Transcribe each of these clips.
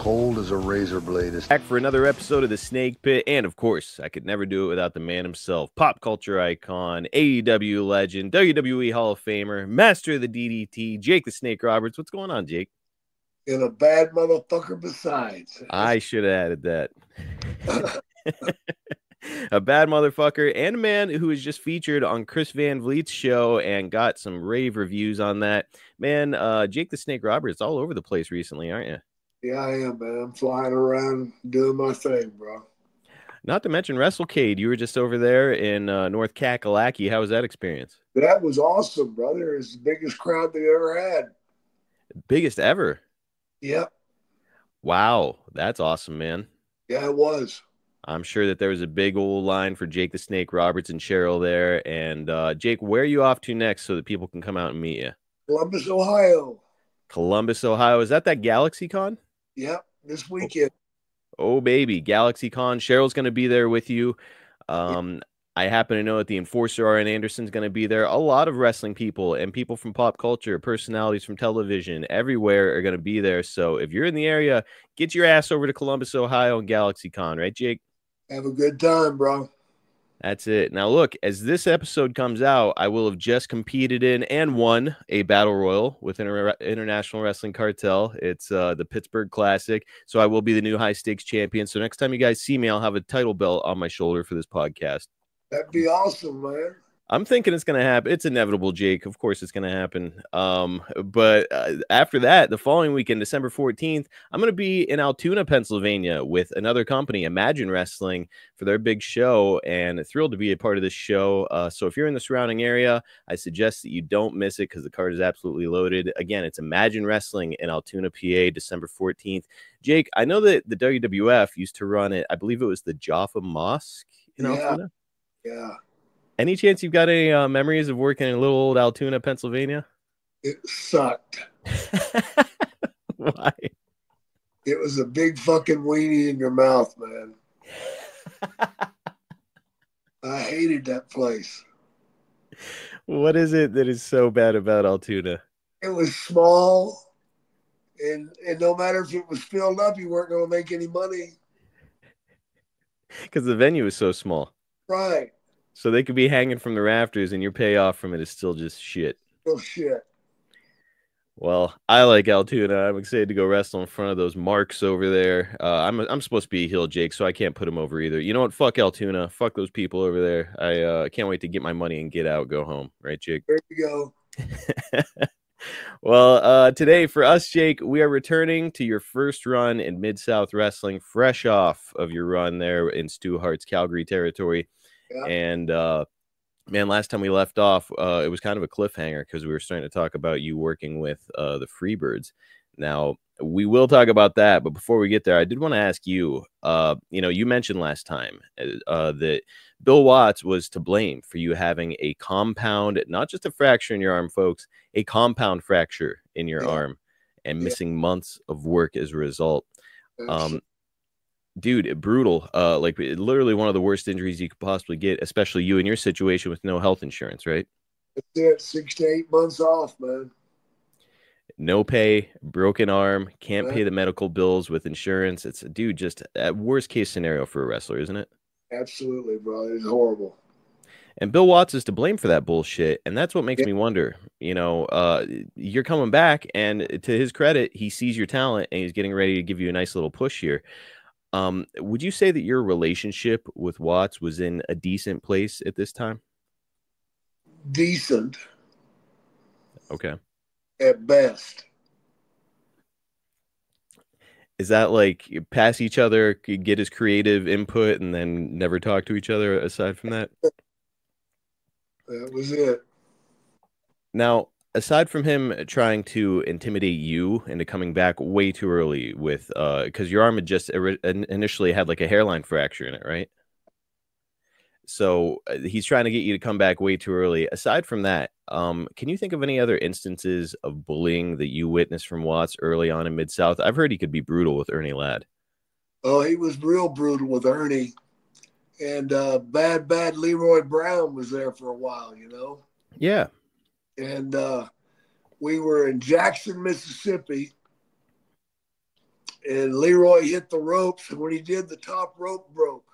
cold as a razor blade. Back for another episode of The Snake Pit, and of course, I could never do it without the man himself, pop culture icon, AEW legend, WWE Hall of Famer, master of the DDT, Jake the Snake Roberts. What's going on, Jake? And a bad motherfucker besides. I should have added that. A bad motherfucker and a man who was just featured on Chris Van Vliet's show and got some rave reviews on that. Man, Jake the Snake Roberts all over the place recently, aren't you? Yeah, I am, man. I'm flying around doing my thing, bro. Not to mention WrestleCade. You were just over there in North Kakalaki. How was that experience? That was awesome, brother. It's the biggest crowd they ever had. Biggest ever? Yep. Wow, that's awesome, man. Yeah, it was. I'm sure that there was a big old line for Jake the Snake Roberts and Cheryl there. And Jake, where are you off to next so that people can come out and meet you? Columbus, Ohio. Columbus, Ohio. Is that GalaxyCon? Yep, this weekend. Oh, baby. GalaxyCon. Cheryl's going to be there with you. I happen to know that the Enforcer, Arn Anderson's going to be there. A lot of wrestling people and people from pop culture, personalities from television, everywhere are going to be there. So if you're in the area, get your ass over to Columbus, Ohio and GalaxyCon, right, Jake? Have a good time, bro. That's it. Now, look, as this episode comes out, I will have just competed in and won a battle royal with International Wrestling Cartel. It's the Pittsburgh Classic. So I will be the new high stakes champion. So next time you guys see me, I'll have a title belt on my shoulder for this podcast. That'd be awesome, man. I'm thinking it's going to happen. It's inevitable, Jake. Of course it's going to happen. But after that, the following weekend, December 14th, I'm going to be in Altoona, Pennsylvania with another company, Imagine Wrestling, for their big show, and thrilled to be a part of this show. So if you're in the surrounding area, I suggest that you don't miss it because the card is absolutely loaded. Again, it's Imagine Wrestling in Altoona, PA, December 14th. Jake, I know that the WWF used to run it. I believe it was the Jaffa Mosque in Altoona. Yeah. Any chance you've got any memories of working in little old Altoona, Pennsylvania? It sucked. Why? It was a big fucking weenie in your mouth, man. I hated that place. What is it that is so bad about Altoona? It was small, and no matter if it was filled up, you weren't going to make any money. Because the venue is so small. Right. So they could be hanging from the rafters, and your payoff from it is still just shit. Oh, shit. Well, I like Altoona. I'm excited to go wrestle in front of those marks over there. I'm supposed to be a heel, Jake, so I can't put them over either. You know what? Fuck Altoona. Fuck those people over there. I can't wait to get my money and get out, go home. Right, Jake? There you go. Well, today for us, Jake, we are returning to your first run in Mid-South Wrestling, fresh off of your run there in Stu Hart's Calgary territory. Yeah. And, man, last time we left off, it was kind of a cliffhanger because we were starting to talk about you working with the Freebirds. Now, we will talk about that, but before we get there, I did want to ask you, you mentioned last time that Bill Watts was to blame for you having a compound, not just a fracture in your arm, folks, a compound fracture in your arm and missing months of work as a result. Dude, brutal. Like literally one of the worst injuries you could possibly get, especially you in your situation with no health insurance, right? That's it. 6 to 8 months off, man. No pay, broken arm, can't pay the medical bills with insurance. It's, dude, just a worst case scenario for a wrestler, isn't it? Absolutely, bro. It's horrible. And Bill Watts is to blame for that bullshit. And that's what makes me wonder, you're coming back, and to his credit, he sees your talent and he's getting ready to give you a nice little push here. Would you say that your relationship with Watts was in a decent place at this time? Decent. Okay. At best. Is that like pass each other, get his creative input, and then never talk to each other aside from that? That was it. Now, aside from him trying to intimidate you into coming back way too early with, because your arm had just initially had like a hairline fracture in it, right? So he's trying to get you to come back way too early. Aside from that, can you think of any other instances of bullying that you witnessed from Watts early on in Mid-South? I've heard he could be brutal with Ernie Ladd. Oh, he was real brutal with Ernie. And bad Leroy Brown was there for a while, Yeah. And we were in Jackson, Mississippi, and Leroy hit the ropes. And when he did, the top rope broke.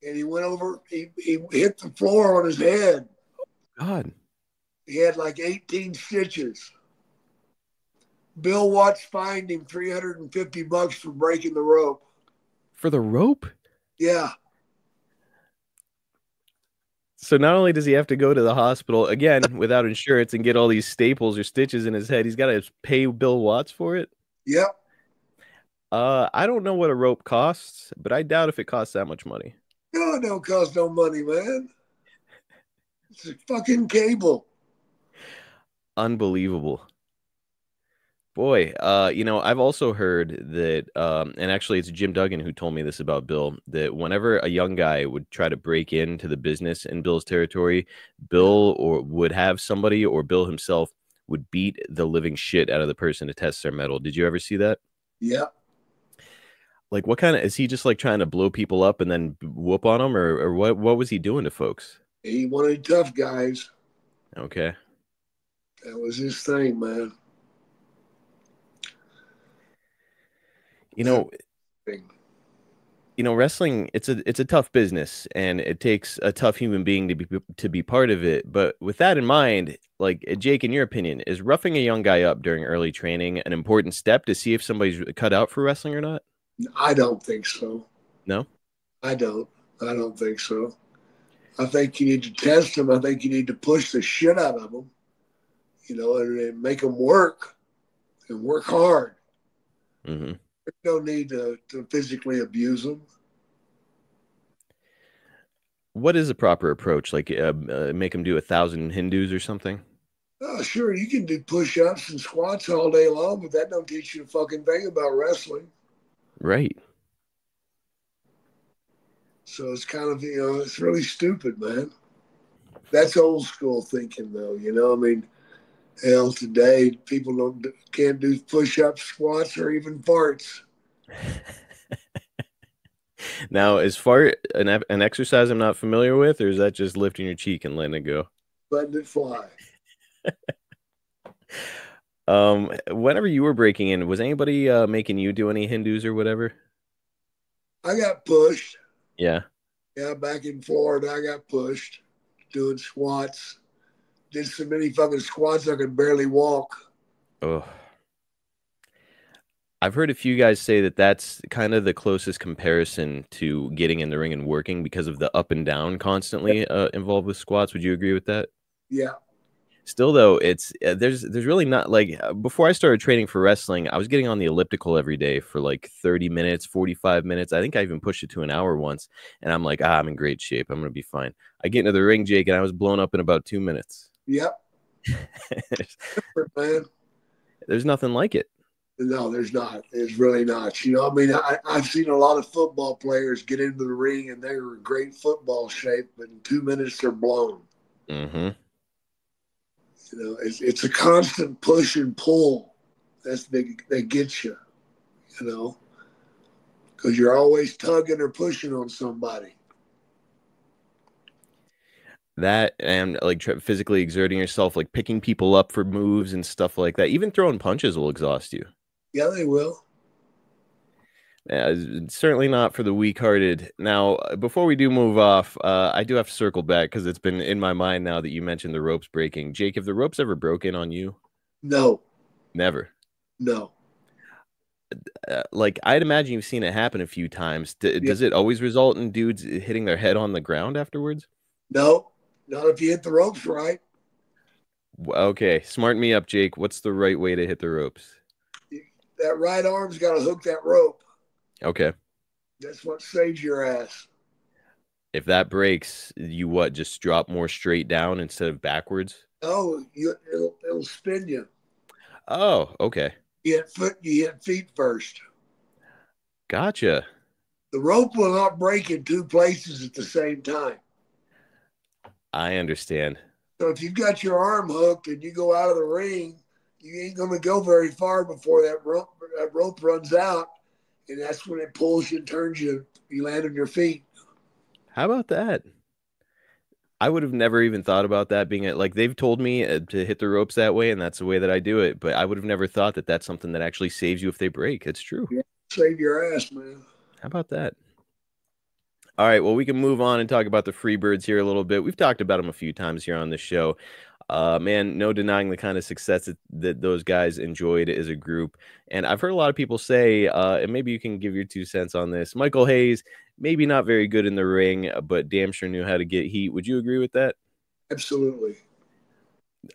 And he went over, he hit the floor on his head. God. He had like 18 stitches. Bill Watts fined him $350 for breaking the rope. For the rope? Yeah. So not only does he have to go to the hospital again without insurance and get all these staples or stitches in his head, he's got to pay Bill Watts for it. Yep. I don't know what a rope costs, but I doubt if it costs that much money. No, it don't cost no money, man. It's a fucking cable. Unbelievable. Boy, I've also heard that, and actually it's Jim Duggan who told me this about Bill, that whenever a young guy would try to break into the business in Bill's territory, Bill or would have somebody or Bill himself would beat the living shit out of the person to test their mettle. Did you ever see that? Yeah. Like, what kind of, is he just like trying to blow people up and then whoop on them, or what was he doing to folks? He wanted tough guys. Okay. That was his thing, man. Wrestling, it's a tough business, and it takes a tough human being to be part of it. But with that in mind, like, Jake, in your opinion, is roughing a young guy up during early training an important step to see if somebody's cut out for wrestling or not? I don't think so. No? I don't think so. I think you need to test them. I think you need to push the shit out of them, and make them work and work hard. Mm-hmm. There's no need to physically abuse them. What is a proper approach? Like, make them do 1,000 Hindus or something? Oh, sure, you can do push-ups and squats all day long, but that don't teach you a fucking thing about wrestling. Right. So it's kind of, it's really stupid, man. That's old school thinking, though. I mean, hell, today people can't do push-ups, squats, or even farts. Now, is fart an exercise I'm not familiar with, or is that just lifting your cheek and letting it go? Letting it fly. Whenever you were breaking in, was anybody making you do any Hindus or whatever? I got pushed. Yeah. Yeah, back in Florida, I got pushed doing squats. Did so many fucking squats I could barely walk. Oh. I've heard a few guys say that that's kind of the closest comparison to getting in the ring and working because of the up and down constantly involved with squats. Would you agree with that? Yeah. Still, though, it's there's really not, like, before I started training for wrestling, I was getting on the elliptical every day for like 30 minutes, 45 minutes. I think I even pushed it to an hour once, and I'm like, I'm in great shape. I'm gonna be fine. I get into the ring, Jake, and I was blown up in about 2 minutes. Yep. Man. There's nothing like it. No, there's not. It's really not. I mean, I've seen a lot of football players get into the ring and they're in great football shape, but in 2 minutes they're blown. Mm-hmm. It's a constant push and pull. That's that gets you, because you're always tugging or pushing on somebody. That and like physically exerting yourself, like picking people up for moves and stuff like that. Even throwing punches will exhaust you. Yeah, they will. Yeah, certainly not for the weak-hearted. Now, before we do move off, I do have to circle back because it's been in my mind now that you mentioned the ropes breaking. Jake, have the ropes ever broken on you? No. Never. No. Like, I'd imagine you've seen it happen a few times. Does it always result in dudes hitting their head on the ground afterwards? No, not if you hit the ropes right. Okay, smarten me up, Jake. What's the right way to hit the ropes? That right arm's got to hook that rope. Okay. That's what saves your ass. If that breaks, you what? Just drop more straight down instead of backwards? Oh, it'll spin you. Oh, okay. You hit feet first. Gotcha. The rope will not break in two places at the same time. I understand. So if you've got your arm hooked and you go out of the ring, you ain't going to go very far before that rope runs out, and that's when it pulls you and turns you. You land on your feet. How about that? I would have never even thought about that being like they've told me to hit the ropes that way, and that's the way that I do it. But I would have never thought that that's something that actually saves you if they break. It's true. Yeah, save your ass, man. How about that? All right, well, we can move on and talk about the Freebirds here a little bit. We've talked about them a few times here on the show. Man, no denying the kind of success that those guys enjoyed as a group. And I've heard a lot of people say, and maybe you can give your 2 cents on this. Michael Hayes, maybe not very good in the ring, but damn sure knew how to get heat. Would you agree with that? Absolutely.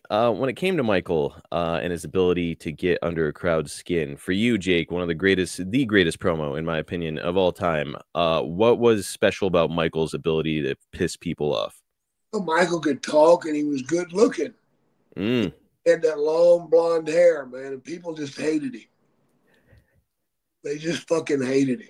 When it came to Michael and his ability to get under a crowd's skin, for you, Jake, one of the greatest promo, in my opinion, of all time, what was special about Michael's ability to piss people off? Well, Michael could talk and he was good looking. Mm. He had that long blonde hair, man, and people just hated him. They just fucking hated him.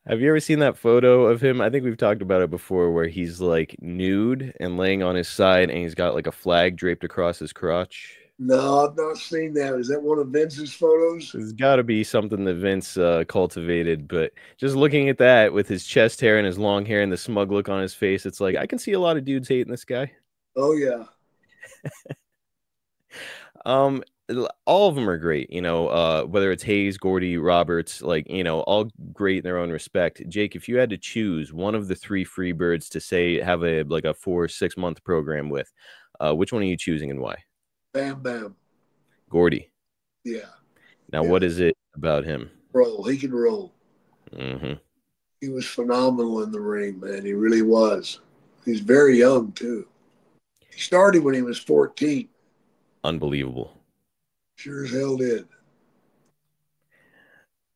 Have you ever seen that photo of him? I think we've talked about it before, where he's like nude and laying on his side and he's got like a flag draped across his crotch. No, I've not seen that. Is that one of Vince's photos? It's got to be something that Vince cultivated, but just looking at that with his chest hair and his long hair and the smug look on his face, it's like I can see a lot of dudes hating this guy. Oh yeah. All of them are great, whether it's Hayes, Gordy, Roberts, all great in their own respect. Jake, if you had to choose one of the 3 Freebirds to say have a 4-6 month program with, which one are you choosing and why? Bam Bam. Gordy. Yeah. Now, what is it about him? Roll. He can roll. Mm-hmm. He was phenomenal in the ring, man. He really was. He's very young too. He started when he was 14. Unbelievable. Sure as hell did.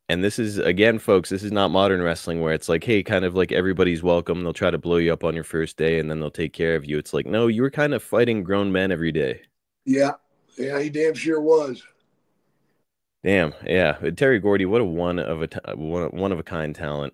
And this is, again, folks, this is not modern wrestling where it's like, hey, kind of like everybody's welcome. They'll try to blow you up on your first day and then they'll take care of you. It's like, no, you were kind of fighting grown men every day. Yeah. Yeah, he damn sure was. Damn. Yeah. Terry Gordy, what a one of a kind talent.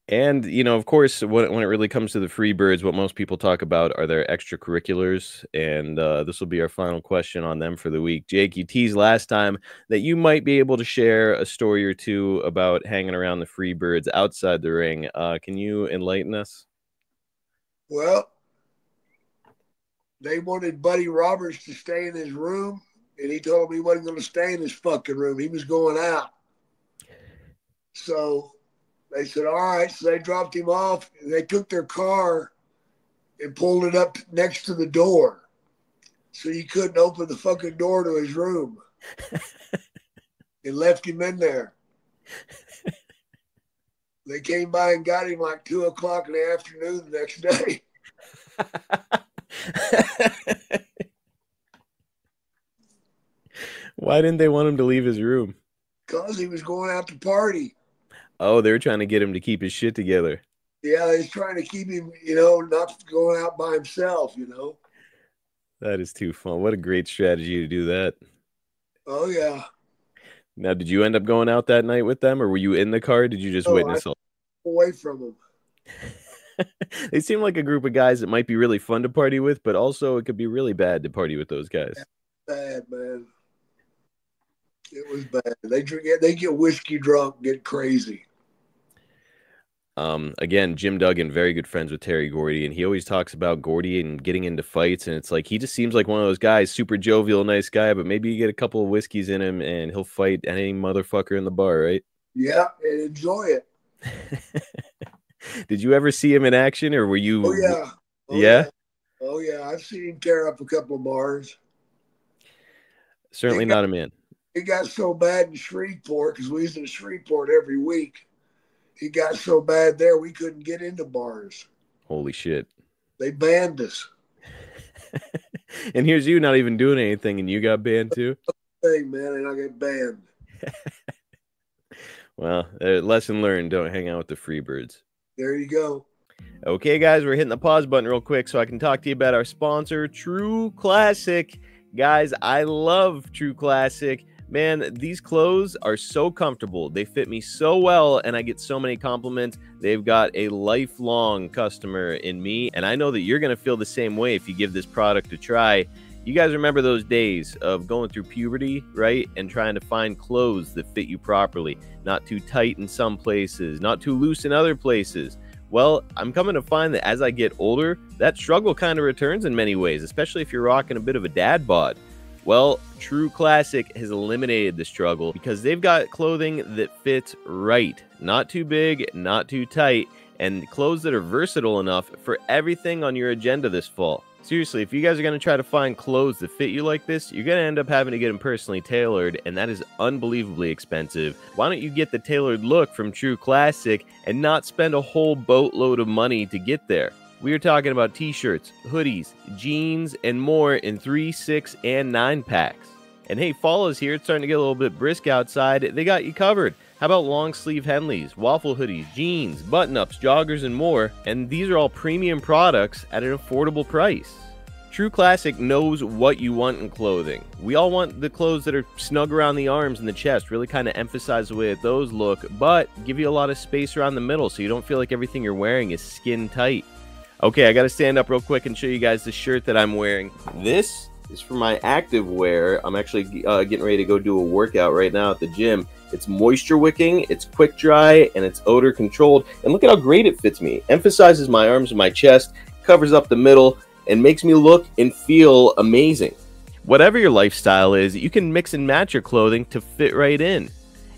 And, of course, when it really comes to the Freebirds, what most people talk about are their extracurriculars. And this will be our final question on them for the week. Jake, you teased last time that you might be able to share a story or two about hanging around the Freebirds outside the ring. Can you enlighten us? Well, they wanted Buddy Roberts to stay in his room, and he told them he wasn't going to stay in his fucking room. He was going out. So they said, all right. So they dropped him off, and they took their car and pulled it up next to the door. So you couldn't open the fucking door to his room. And left him in there. They came by and got him like 2 o'clock in the afternoon the next day. Why didn't they want him to leave his room? Because he was going out to party. Oh, they were trying to get him to keep his shit together. Yeah, they was trying to keep him, not going out by himself, That is too fun. What a great strategy to do that. Oh, yeah. Now, did you end up going out that night with them, or were you in the car? Did you just witness all? Away from them. They seem like a group of guys that might be really fun to party with, but also it could be really bad to party with those guys. Bad, man. It was bad. They get whiskey drunk, get crazy. Again, Jim Duggan, very good friends with Terry Gordy, and he always talks about Gordy and getting into fights, and it's like he just seems like one of those guys, super jovial, nice guy, but maybe you get a couple of whiskeys in him and he'll fight any motherfucker in the bar, right? Yeah, and enjoy it. Did you ever see him in action, or were you? Oh yeah. Yeah. Oh yeah, I've seen him tear up a couple of bars. Certainly not a man. It got so bad in Shreveport, because we was in Shreveport every week. It got so bad there we couldn't get into bars. Holy shit. They banned us. And here's you not even doing anything, and you got banned too? Hey, man, and I get banned. Well, lesson learned, don't hang out with the Freebirds. There you go. Okay, guys, we're hitting the pause button real quick so I can talk to you about our sponsor, True Classic. Guys, I love True Classic. Man, these clothes are so comfortable. They fit me so well, and I get so many compliments. They've got a lifelong customer in me, and I know that you're going to feel the same way if you give this product a try. You guys remember those days of going through puberty, right? And trying to find clothes that fit you properly. Not too tight in some places, not too loose in other places. Well, I'm coming to find that as I get older, that struggle kind of returns in many ways, especially if you're rocking a bit of a dad bod. Well, True Classic has eliminated the struggle because they've got clothing that fits right. Not too big, not too tight, and clothes that are versatile enough for everything on your agenda this fall. Seriously, if you guys are going to try to find clothes that fit you like this, you're going to end up having to get them personally tailored, and that is unbelievably expensive. Why don't you get the tailored look from True Classic and not spend a whole boatload of money to get there? We are talking about t-shirts, hoodies, jeans, and more in 3, 6, and 9 packs. And hey, fall is here. It's starting to get a little bit brisk outside. They got you covered. How about long sleeve Henleys, waffle hoodies, jeans, button-ups, joggers, and more? And these are all premium products at an affordable price. True Classic knows what you want in clothing. We all want the clothes that are snug around the arms and the chest, really kind of emphasize the way that those look, but give you a lot of space around the middle so you don't feel like everything you're wearing is skin tight. Okay, I got to stand up real quick and show you guys the shirt that I'm wearing. This is for my active wear. I'm actually getting ready to go do a workout right now at the gym. It's moisture wicking, it's quick dry, and it's odor controlled. And look at how great it fits me. Emphasizes my arms and my chest, covers up the middle, and makes me look and feel amazing. Whatever your lifestyle is, you can mix and match your clothing to fit right in.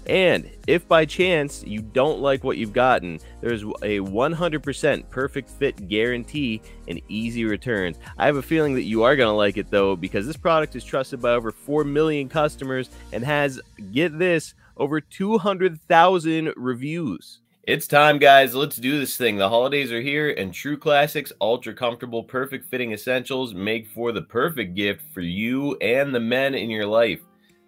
And if by chance you don't like what you've gotten, there's a 100% perfect fit guarantee and easy returns. I have a feeling that you are going to like it though, because this product is trusted by over 4 million customers and has, get this, over 200,000 reviews. It's time, guys. Let's do this thing. The holidays are here, and True Classics ultra comfortable, perfect fitting essentials make for the perfect gift for you and the men in your life.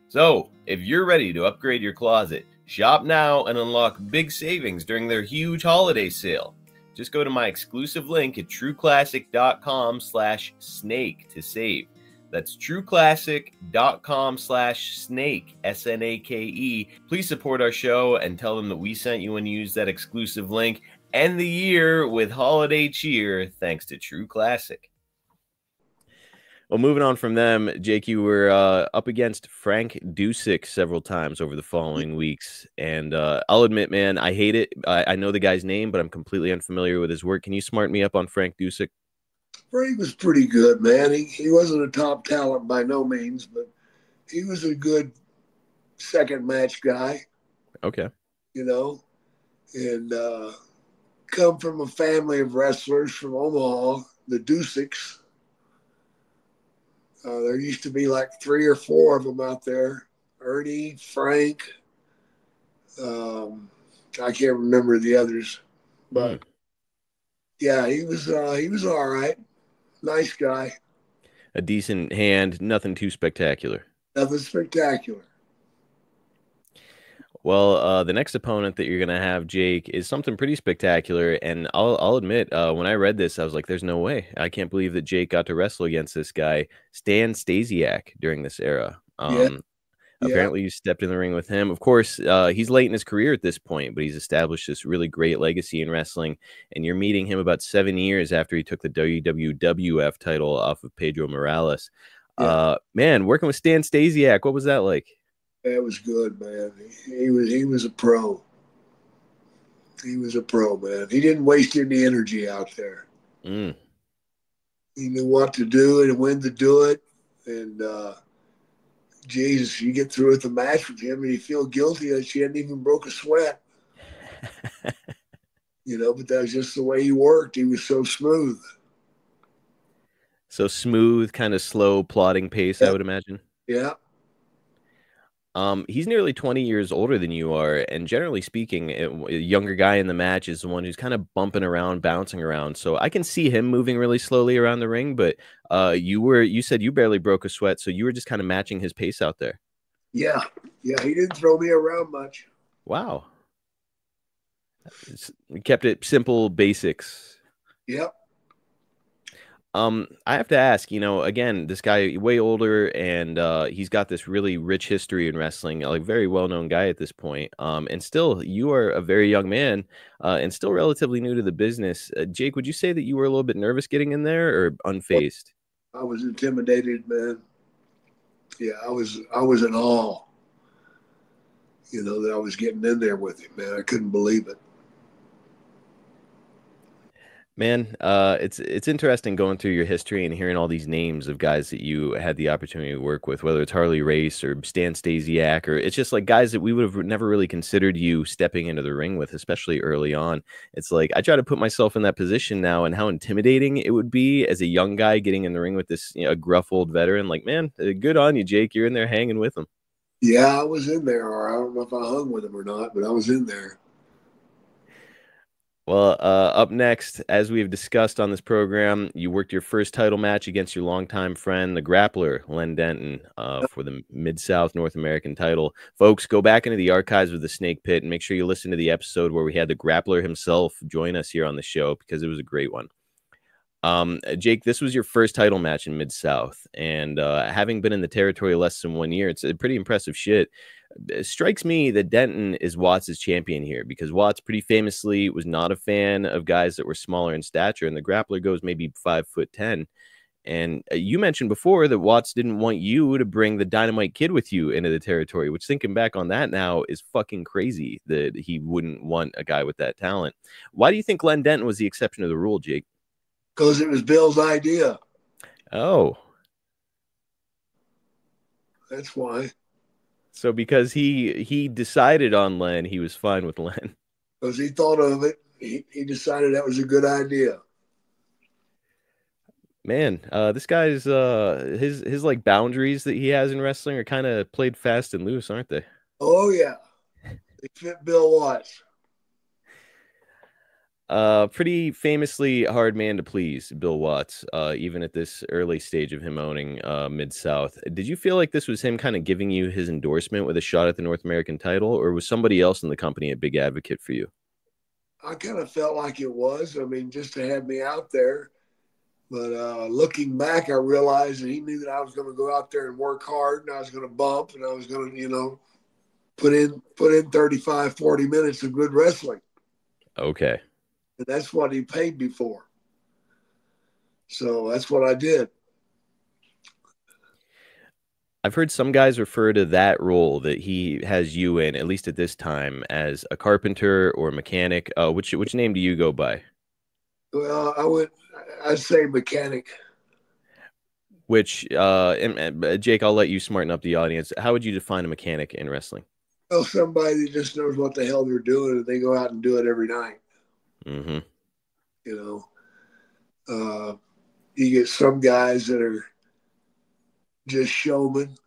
So, if you're ready to upgrade your closet, shop now and unlock big savings during their huge holiday sale. Just go to my exclusive link at trueclassic.com/snake to save. That's trueclassic.com/snake, SNAKE. Please support our show and tell them that we sent you and use that exclusive link. End the year with holiday cheer thanks to True Classic. Well, moving on from them, Jake, you were up against Frank Dusek several times over the following weeks. And I'll admit, man, I hate it. I know the guy's name, but I'm completely unfamiliar with his work. Can you smart me up on Frank Dusek? Frank was pretty good, man. He wasn't a top talent by no means, but he was a good second match guy. Okay. You know, and come from a family of wrestlers from Omaha, the Duseks. There used to be like 3 or 4 of them out there. Ernie, Frank. I can't remember the others, but yeah, he was all right. Nice guy. A decent hand, nothing too spectacular. Nothing spectacular. Well, the next opponent that you're going to have, Jake, is something pretty spectacular. And I'll admit, when I read this, I was like, there's no way. I can't believe that Jake got to wrestle against this guy, Stasiak, during this era. Apparently, you stepped in the ring with him. Of course, he's late in his career at this point, but he's established this really great legacy in wrestling. And you're meeting him about 7 years after he took the WWF title off of Pedro Morales. Man, working with Stan Stasiak, what was that like? That was good, man. He was a pro. He was a pro, man. He didn't waste any energy out there. He knew what to do and when to do it. And Jesus, you get through with the match with him and you feel guilty that she hadn't even broke a sweat. But that was just the way he worked. He was so smooth. So smooth, kind of slow, plodding pace, I would imagine. Yeah. He's nearly 20 years older than you are, and generally speaking, a younger guy in the match is the one who's kind of bumping around, bouncing around. So I can see him moving really slowly around the ring, but you said you barely broke a sweat, so you were just kind of matching his pace out there. Yeah, he didn't throw me around much. Wow. You kept it simple, basics. Yep. I have to ask, again, this guy way older, and he's got this really rich history in wrestling, like very well-known guy at this point. And still, you are a very young man, and still relatively new to the business. Jake, would you say that you were a little bit nervous getting in there, or unfazed? I was intimidated, man. Yeah, I was in awe. That I was getting in there with him, man. I couldn't believe it. Man, it's interesting going through your history and hearing all these names of guys that you had the opportunity to work with, whether it's Harley Race or Stan Stasiak, or it's just like guys that we would have never really considered you stepping into the ring with, especially early on. It's like I try to put myself in that position now and how intimidating it would be as a young guy getting in the ring with this, a gruff old veteran. Like, man, good on you, Jake. You're in there hanging with him. Yeah, I was in there, or I don't know if I hung with him or not, but I was in there. Well, up next, as we've discussed on this program, you worked your first title match against your longtime friend, the grappler, Len Denton, for the Mid-South North American title. Folks, go back into the archives of the Snake Pit and make sure you listen to the episode where we had the grappler himself join us here on the show because it was a great one. Jake, this was your first title match in Mid-South, and having been in the territory less than 1 year, it's a pretty impressive shit. It strikes me that Denton is Watts' champion here because Watts pretty famously was not a fan of guys that were smaller in stature, and the grappler goes maybe 5'10". And you mentioned before that Watts didn't want you to bring the Dynamite Kid with you into the territory, which thinking back on that now is fucking crazy that he wouldn't want a guy with that talent. Why do you think Len Denton was the exception to the rule, Jake? Because it was Bill's idea. Oh, That's why. so because he decided on Len, he was fine with Len. Because he thought of it. He decided that was a good idea. Man, this guy's his like boundaries that he has in wrestling are kind of played fast and loose, aren't they? Oh, yeah. They fit Bill Watts. Pretty famously hard man to please, Bill Watts, even at this early stage of him owning Mid-South. Did you feel like this was him kind of giving you his endorsement with a shot at the North American title, or was somebody else in the company a big advocate for you? I kind of felt like it was. I mean, just to have me out there. But looking back, I realized that he knew that I was going to go out there and work hard, and I was going to bump, and I was going to, put in 35, 40 minutes of good wrestling. Okay. And that's what he paid me for. So that's what I did. I've heard some guys refer to that role that he has you in, at least at this time, as a carpenter or a mechanic. Which name do you go by? Well, I'd say mechanic. Which, Jake, I'll let you smarten up the audience. How would you define a mechanic in wrestling? Well, somebody that just knows what the hell they're doing and they go out and do it every night. Mm-hmm. You get some guys that are just showmen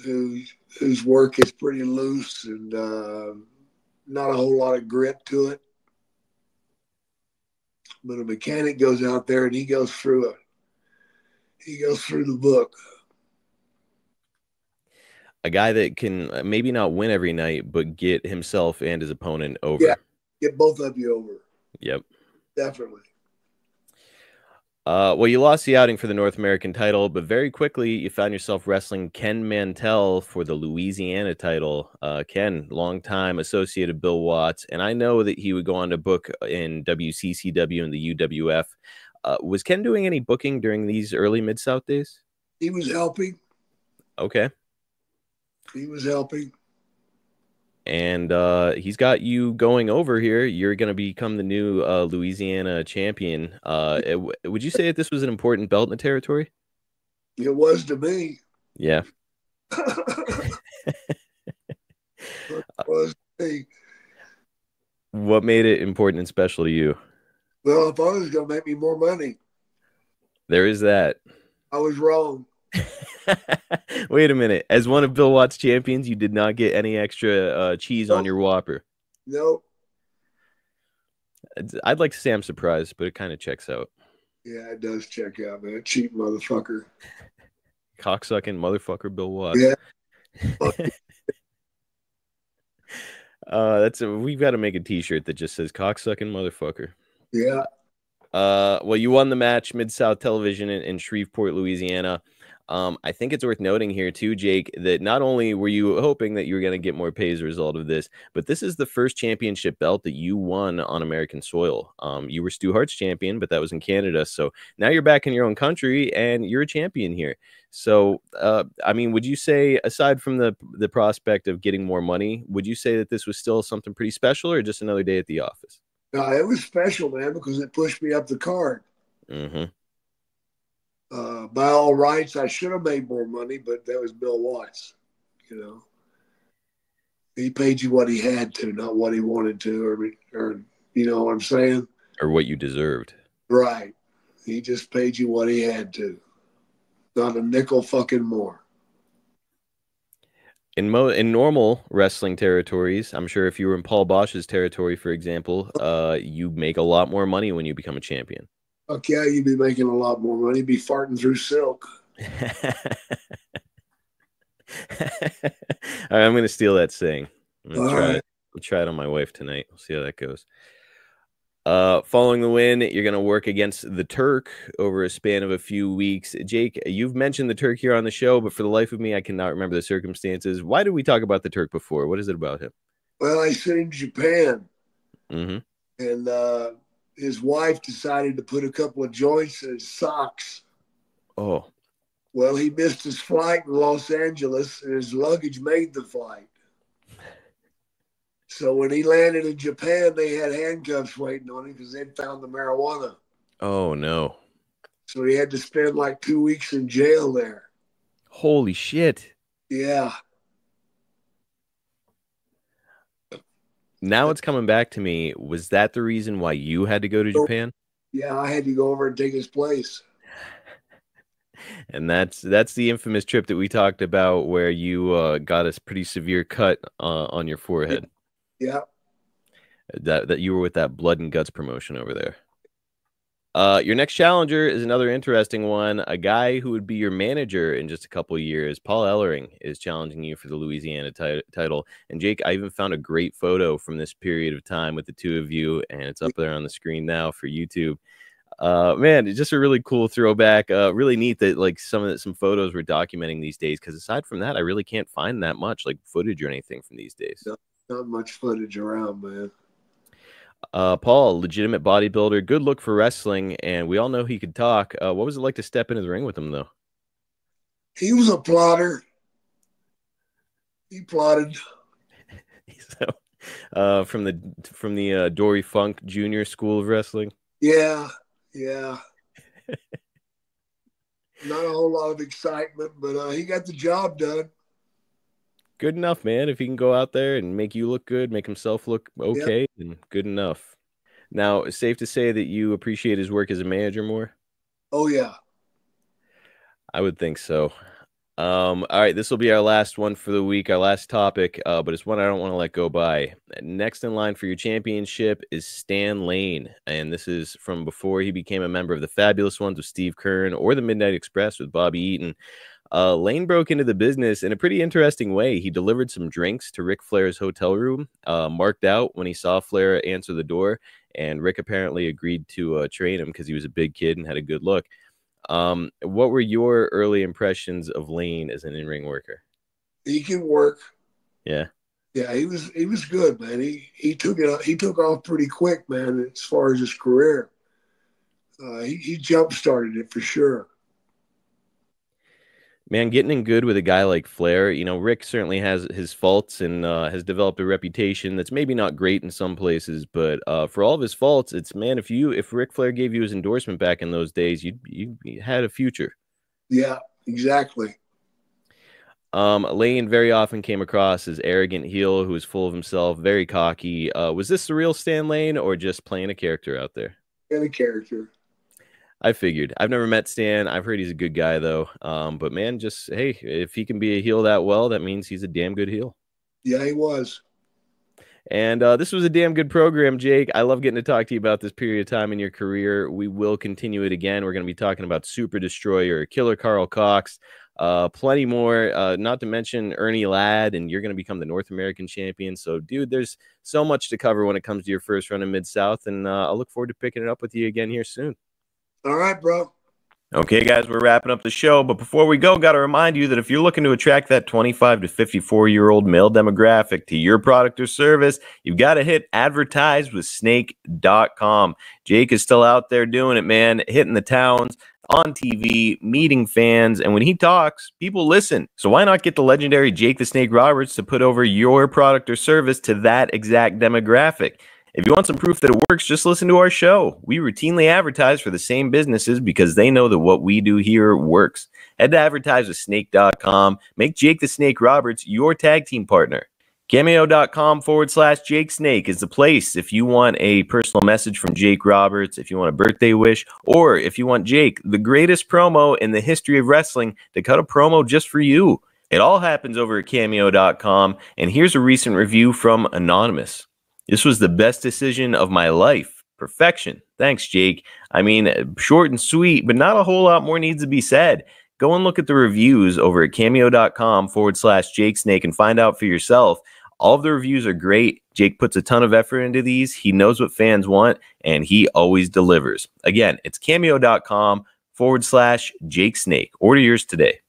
whose work is pretty loose and not a whole lot of grit to it. But a mechanic goes out there and he goes through it. He goes through the book. A guy that can maybe not win every night, but get himself and his opponent over. Yeah, get both of you over. Yep. Definitely. Well, you lost the outing for the North American title, but very quickly you found yourself wrestling Ken Mantell for the Louisiana title. Ken, longtime associate of Bill Watts, and I know that he would go on to book in WCCW and the UWF. Was Ken doing any booking during these early Mid-South days? He was helping. Okay. He was helping. And he's got you going over here. You're going to become the new Louisiana champion. Would you say that this was an important belt in the territory? It was to me. Yeah. It was to me. What made it important and special to you? Well, if I was going to make me more money. There is that. I was wrong. Wait a minute. As one of Bill Watts' champions, you did not get any extra cheese on your Whopper. Nope. I'd like to say I'm surprised, but it kind of checks out. Yeah, it does check out, man. Cheap motherfucker. Cocksucking motherfucker Bill Watts. Yeah. We've got to make a t-shirt that just says cocksucking motherfucker. Yeah. Well, you won the match, Mid-South Television in Shreveport, Louisiana. I think it's worth noting here too, Jake, that not only were you hoping that you were going to get more pay as a result of this, but this is the first championship belt that you won on American soil. You were Stu Hart's champion, but that was in Canada. So now you're back in your own country and you're a champion here. So, I mean, would you say, aside from the prospect of getting more money, would you say that this was still something pretty special or just another day at the office? It was special, man, because it pushed me up the card. Mm-hmm. By all rights, I should have made more money, but that was Bill Watts. You know, he paid you what he had to, not what he wanted to, or you know what I'm saying? Or what you deserved. Right. He just paid you what he had to, not a nickel fucking more. In normal wrestling territories, I'm sure if you were in Paul Bosch's territory, for example, you make a lot more money when you become a champion. Fuck yeah, you'd be making a lot more money. Be farting through silk. All right, I'm gonna steal that saying. I'm gonna All try right. it. I'll try it on my wife tonight. We'll see how that goes. Following the win, you're going to work against the Turk over a span of a few weeks. Jake, you've mentioned the Turk here on the show, but for the life of me, I cannot remember the circumstances. Why did we talk about the Turk before? What is it about him? Well, I sent him to Japan, Mm-hmm. and his wife decided to put a couple of joints in his socks. Oh. Well, he missed his flight in Los Angeles, and his luggage made the flight. So when he landed in Japan, they had handcuffs waiting on him because they'd found the marijuana. Oh, no. So he had to spend like 2 weeks in jail there. Holy shit. Yeah. Now it's coming back to me. Was that the reason why you had to go to Japan? Yeah, I had to go over and take his place. And that's the infamous trip that we talked about where you got a pretty severe cut on your forehead. Yeah. That you were with that Blood and Guts promotion over there. Your next challenger is another interesting one. A guy who would be your manager in just a couple of years. Paul Ellering is challenging you for the Louisiana title. And Jake, I even found a great photo from this period of time with the two of you, and it's up there on the screen now for YouTube. Man, it's just a really cool throwback. Really neat that like some photos were documenting these days, because aside from that, I really can't find that much like footage or anything from these days. No, not much footage around, man. Paul, legitimate bodybuilder, good look for wrestling, and we all know he could talk. What was it like to step into the ring with him, though? He was a plotter. He plotted. So, from the Dory Funk Jr. School of Wrestling. Yeah. Not a whole lot of excitement, but he got the job done. Good enough, man. If he can go out there and make you look good, make himself look okay, then good enough. Now, it's safe to say that you appreciate his work as a manager more? Oh, yeah. I would think so. All right, this will be our last one for the week, our last topic, but it's one I don't want to let go by. Next in line for your championship is Stan Lane, and this is from before he became a member of the Fabulous Ones with Steve Kern or the Midnight Express with Bobby Eaton. Lane broke into the business in a pretty interesting way. He delivered some drinks to Ric Flair's hotel room, marked out when he saw Flair answer the door, and Ric apparently agreed to train him because he was a big kid and had a good look. What were your early impressions of Lane as an in-ring worker? He can work. Yeah. Yeah, he was good, man. He took off pretty quick, man, as far as his career. He jump-started it for sure. Man, getting in good with a guy like Flair, you know, Rick certainly has his faults and has developed a reputation that's maybe not great in some places, but for all of his faults, it's, man, if Ric Flair gave you his endorsement back in those days, you had a future. Yeah, exactly. Lane very often came across as arrogant heel who was full of himself, very cocky. Was this the real Stan Lane or just playing a character out there? And a character. I figured. I've never met Stan. I've heard he's a good guy, though. But, man, just, hey, if he can be a heel that well, that means he's a damn good heel. Yeah, he was. And this was a damn good program, Jake. I love getting to talk to you about this period of time in your career. We will continue it again. We're going to be talking about Super Destroyer, Killer Carl Cox, plenty more, not to mention Ernie Ladd, and you're going to become the North American champion. So, dude, there's so much to cover when it comes to your first run in Mid-South, and I'll look forward to picking it up with you again here soon. All right, bro. Okay, guys, we're wrapping up the show, but before we go, got to remind you that if you're looking to attract that 25 to 54-year-old male demographic to your product or service, you've got to hit advertisewithsnake.com. Jake is still out there doing it, man, hitting the towns, on TV, meeting fans, and when he talks, people listen. So why not get the legendary Jake the Snake Roberts to put over your product or service to that exact demographic? If you want some proof that it works, just listen to our show. We routinely advertise for the same businesses because they know that what we do here works. Head to advertisewithsnake.com. Make Jake the Snake Roberts your tag team partner. Cameo.com/Jake Snake is the place if you want a personal message from Jake Roberts, if you want a birthday wish, or if you want Jake, the greatest promo in the history of wrestling, to cut a promo just for you. It all happens over at Cameo.com, and here's a recent review from Anonymous. This was the best decision of my life. Perfection. Thanks, Jake. I mean, short and sweet, but not a whole lot more needs to be said. Go and look at the reviews over at Cameo.com/Jake Snake and find out for yourself. All of the reviews are great. Jake puts a ton of effort into these. He knows what fans want, and he always delivers. Again, it's Cameo.com/Jake Snake. Order yours today.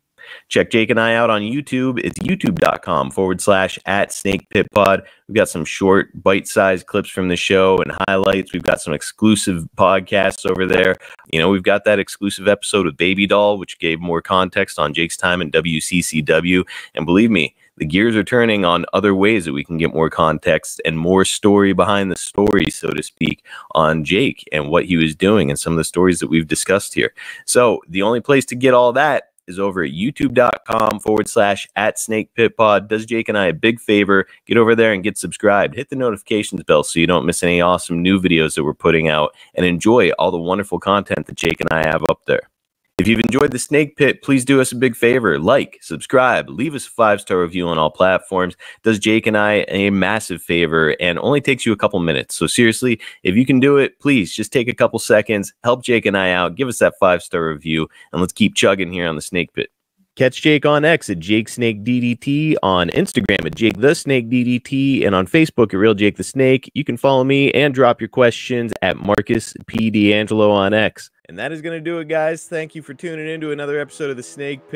Check Jake and I out on YouTube. It's youtube.com/@SnakePitPod. We've got some short, bite-sized clips from the show and highlights. We've got some exclusive podcasts over there. You know, we've got that exclusive episode with Baby Doll, which gave more context on Jake's time in WCCW. And believe me, the gears are turning on other ways that we can get more context and more story behind the story, so to speak, on Jake and what he was doing and some of the stories that we've discussed here. So the only place to get all that is over at youtube.com/@SnakePitPod. Does Jake and I a big favor. Get over there and get subscribed. Hit the notifications bell so you don't miss any awesome new videos that we're putting out, and enjoy all the wonderful content that Jake and I have up there. If you've enjoyed the Snake Pit, please do us a big favor. Like, subscribe, leave us a 5-star review on all platforms. Does Jake and I a massive favor and only takes you a couple minutes. So seriously, if you can do it, please just take a couple seconds, help Jake and I out, give us that 5-star review, and let's keep chugging here on the Snake Pit. Catch Jake on X at Jake Snake DDT, on Instagram at Jake the Snake DDT, and on Facebook at Real Jake the Snake. You can follow me and drop your questions at Marcus P. D'Angelo on X. And that is going to do it, guys. Thank you for tuning in to another episode of the Snake Pit.